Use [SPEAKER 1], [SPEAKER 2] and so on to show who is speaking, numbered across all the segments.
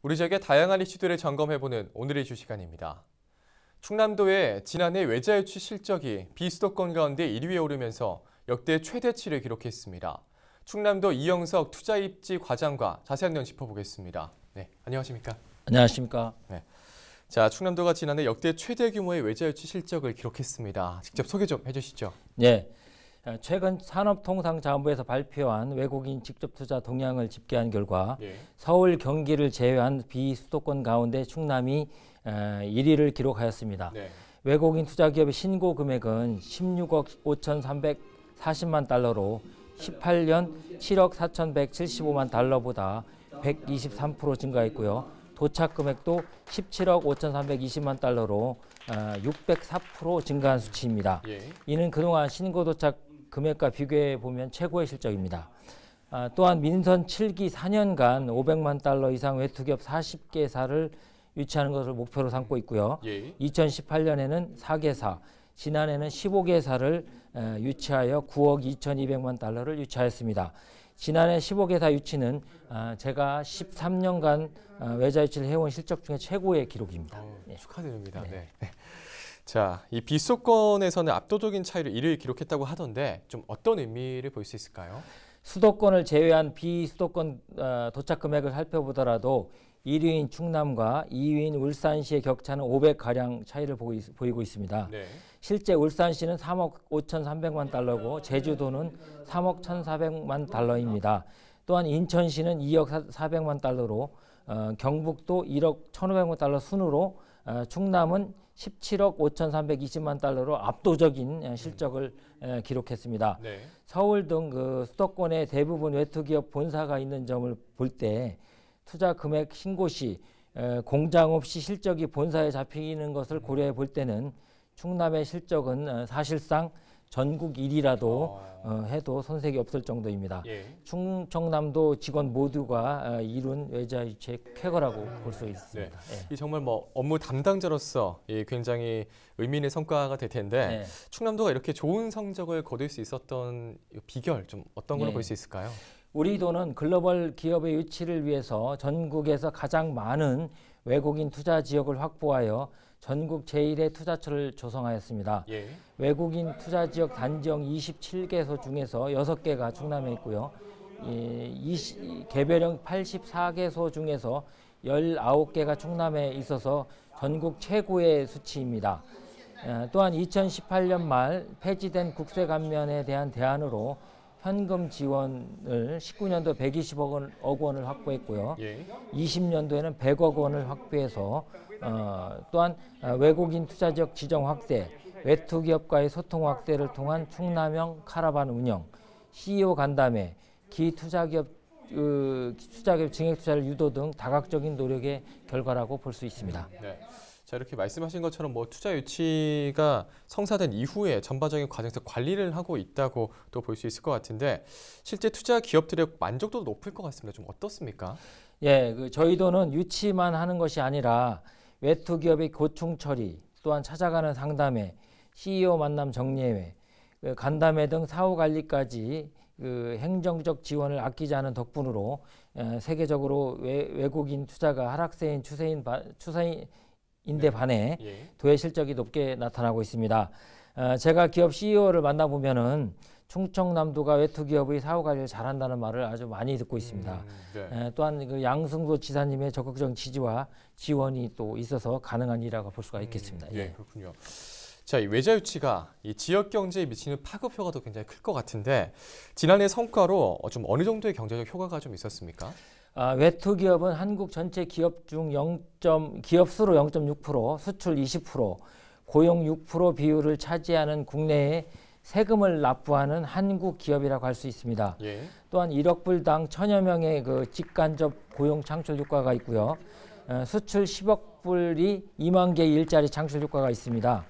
[SPEAKER 1] 우리 지역의 다양한 이슈들을 점검해보는 오늘의 이슈 시간입니다. 충남도의 지난해 외자 유치 실적이 비수도권 가운데 1위에 오르면서 역대 최대치를 기록했습니다. 충남도 이영석 투자입지 과장과 자세한 내용 짚어보겠습니다. 네, 안녕하십니까?
[SPEAKER 2] 안녕하십니까?
[SPEAKER 1] 네. 자, 충남도가 지난해 역대 최대 규모의 외자 유치 실적을 기록했습니다. 직접 소개 좀 해주시죠.
[SPEAKER 2] 네. 최근 산업통상자원부에서 발표한 외국인 직접 투자 동향을 집계한 결과 서울, 경기를 제외한 비수도권 가운데 충남이 1위를 기록하였습니다. 외국인 투자 기업의 신고 금액은 16억 5,340만 달러로 18년 7억 4,175만 달러보다 123% 증가했고요. 도착 금액도 17억 5,320만 달러로 604% 증가한 수치입니다. 이는 그동안 신고 도착 금액과 비교해 보면 최고의 실적입니다. 또한 민선 7기 4년간 500만 달러 이상 외투기업 40개사를 유치하는 것을 목표로 삼고 있고요. 2018년에는 4개사, 지난해는 15개사를 유치하여 9억 2,200만 달러를 유치하였습니다. 지난해 15개사 유치는 제가 13년간 외자 유치를 해온 실적 중에 최고의 기록입니다.
[SPEAKER 1] 축하드립니다. 네. 자, 이 비수도권에서는 압도적인 차이로 1위를 기록했다고 하던데 좀 어떤 의미를 볼 수 있을까요?
[SPEAKER 2] 수도권을 제외한 비수도권 도착 금액을 살펴보더라도 1위인 충남과 2위인 울산시의 격차는 500가량 차이를 보이고 있습니다. 실제 울산시는 3억 5,300만 달러고 제주도는 3억 1,400만 달러입니다. 또한 인천시는 2억 400만 달러로 경북도 1억 1,500만 달러 순으로 충남은 17억 5,320만 달러로 압도적인 실적을 기록했습니다. 서울 등 그 수도권의 대부분 외투기업 본사가 있는 점을 볼 때 투자 금액 신고 시 공장 없이 실적이 본사에 잡히는 것을 고려해 볼 때는 충남의 실적은 사실상 전국 1위라도 해도 손색이 없을 정도입니다. 충청남도 직원 모두가 이룬 외자 유치의 쾌거라고 볼 수 있습니다.
[SPEAKER 1] 이 정말 업무 담당자로서 굉장히 의미 있는 성과가 될 텐데 충남도가 이렇게 좋은 성적을 거둘 수 있었던 비결 좀 어떤 걸로 볼 수 있을까요?
[SPEAKER 2] 우리 도는 글로벌 기업의 유치를 위해서 전국에서 가장 많은 외국인 투자 지역을 확보하여 전국 제1의 투자처를 조성하였습니다. 외국인 투자 지역 단지형 27개소 중에서 6개가 충남에 있고요. 개별형 84개소 중에서 19개가 충남에 있어서 전국 최고의 수치입니다. 또한 2018년 말 폐지된 국세 감면에 대한 대안으로 현금 지원을 19년도 120억 원을 확보했고요. 20년도에는 100억 원을 확보해서 또한 외국인 투자지역 지정 확대, 외투기업과의 소통 확대를 통한 충남형 카라반 운영, CEO 간담회, 기투자기업 증액투자를 유도 등 다각적인 노력의 결과라고 볼 수 있습니다.
[SPEAKER 1] 자, 이렇게 말씀하신 것처럼 투자 유치가 성사된 이후에 전반적인 과정에서 관리를 하고 있다고 또 볼 수 있을 것 같은데 실제 투자 기업들의 만족도도 높을 것 같습니다. 좀 어떻습니까?
[SPEAKER 2] 저희 도는 유치만 하는 것이 아니라 외투 기업의 고충 처리, 또한 찾아가는 상담회, CEO 만남 정례회, 간담회 등 사후 관리까지 행정적 지원을 아끼지 않은 덕분으로 세계적으로 외국인 투자가 하락세인 추세인데 반해 도의 실적이 높게 나타나고 있습니다. 제가 기업 CEO를 만나보면은 충청남도가 외투기업의 사후관리를 잘한다는 말을 아주 많이 듣고 있습니다. 또한 양승도 지사님의 적극적인 지지와 지원이 또 있어서 가능한 일이라고 볼 수가 있겠습니다.
[SPEAKER 1] 그렇군요. 자, 이 외자 유치가 이 지역 경제에 미치는 파급 효과도 굉장히 클 것 같은데 지난해 성과로 좀 어느 정도의 경제적 효과가 좀 있었습니까?
[SPEAKER 2] 외투기업은 한국 전체 기업 중 기업 수로 0.6%, 수출 20%, 고용 6% 비율을 차지하는 국내에 세금을 납부하는 한국 기업이라고 할 수 있습니다. 또한 1억 불당 1,000여 명의 직간접 고용 창출 효과가 있고요. 수출 10억 불이 2만 개의 일자리 창출 효과가 있습니다.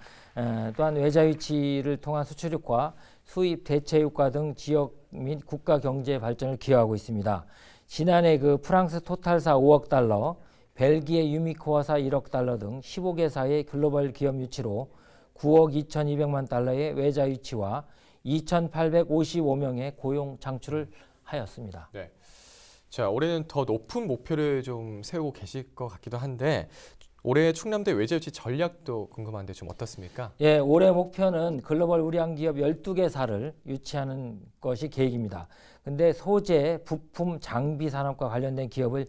[SPEAKER 2] 또한 외자 유치를 통한 수출 효과, 수입 대체 효과 등 지역 및 국가 경제 발전을 기여하고 있습니다. 지난해 프랑스 토탈사 5억 달러, 벨기에 유미코아사 1억 달러 등 15개사의 글로벌 기업 유치로 9억 2,200만 달러의 외자 유치와 2,855명의 고용 창출을 하였습니다.
[SPEAKER 1] 자, 올해는 더 높은 목표를 좀 세우고 계실 것 같기도 한데 올해 충남도 외자 유치 전략도 궁금한데 좀 어떻습니까?
[SPEAKER 2] 예, 올해 목표는 글로벌 우량 기업 12개사를 유치하는 것이 계획입니다. 근데 소재, 부품, 장비 산업과 관련된 기업을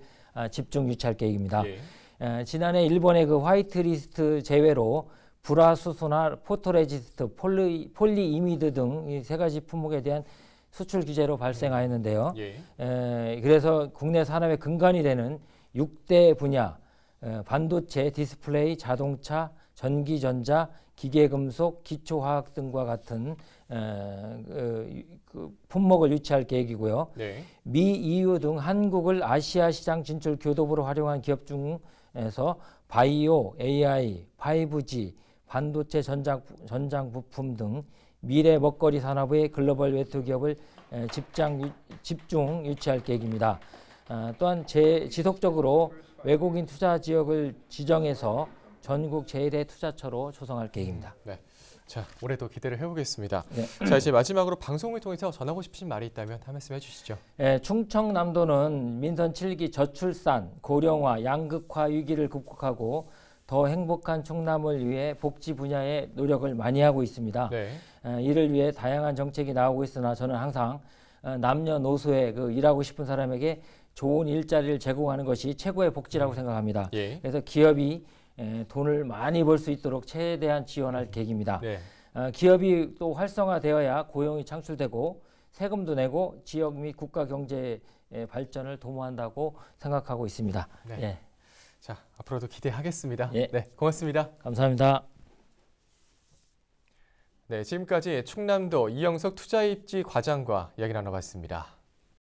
[SPEAKER 2] 집중 유치할 계획입니다.
[SPEAKER 1] 예.
[SPEAKER 2] 지난해 일본의 그 화이트리스트 제외로 불화수소나 포토레지스트, 폴리이미드 등 이 세 가지 품목에 대한 수출 규제로 발생하였는데요.
[SPEAKER 1] 예.
[SPEAKER 2] 그래서 국내 산업의 근간이 되는 6대 분야, 반도체, 디스플레이, 자동차, 전기전자, 기계금속, 기초화학 등과 같은 그 품목을 유치할 계획이고요.
[SPEAKER 1] 네.
[SPEAKER 2] 미, EU 등 한국을 아시아 시장 진출 교도부로 활용한 기업 중에서 바이오, AI, 5G, 반도체 전장 부품 등 미래 먹거리 산업의 글로벌 외투 기업을 집중 유치할 계획입니다. 또한 지속적으로 외국인 투자 지역을 지정해서 전국 제1의 투자처로 조성할 계획입니다.
[SPEAKER 1] 네. 자, 올해도 기대를 해보겠습니다.
[SPEAKER 2] 네.
[SPEAKER 1] 자, 이제 마지막으로 방송을 통해서 전하고 싶으신 말이 있다면 한 말씀 해주시죠.
[SPEAKER 2] 충청남도는 민선 7기 저출산, 고령화, 양극화 위기를 극복하고 더 행복한 충남을 위해 복지 분야에 노력을 많이 하고 있습니다.
[SPEAKER 1] 네.
[SPEAKER 2] 이를 위해 다양한 정책이 나오고 있으나 저는 항상 남녀노소에 일하고 싶은 사람에게 좋은 일자리를 제공하는 것이 최고의 복지라고 생각합니다.
[SPEAKER 1] 예.
[SPEAKER 2] 그래서 기업이 돈을 많이 벌 수 있도록 최대한 지원할 계획입니다.
[SPEAKER 1] 네.
[SPEAKER 2] 기업이 또 활성화되어야 고용이 창출되고 세금도 내고 지역 및 국가 경제 발전을 도모한다고 생각하고 있습니다.
[SPEAKER 1] 네.
[SPEAKER 2] 예.
[SPEAKER 1] 자, 앞으로도 기대하겠습니다.
[SPEAKER 2] 예.
[SPEAKER 1] 네, 고맙습니다.
[SPEAKER 2] 감사합니다.
[SPEAKER 1] 네, 지금까지 충남도 이영석 투자입지 과장과 이야기 나눠봤습니다.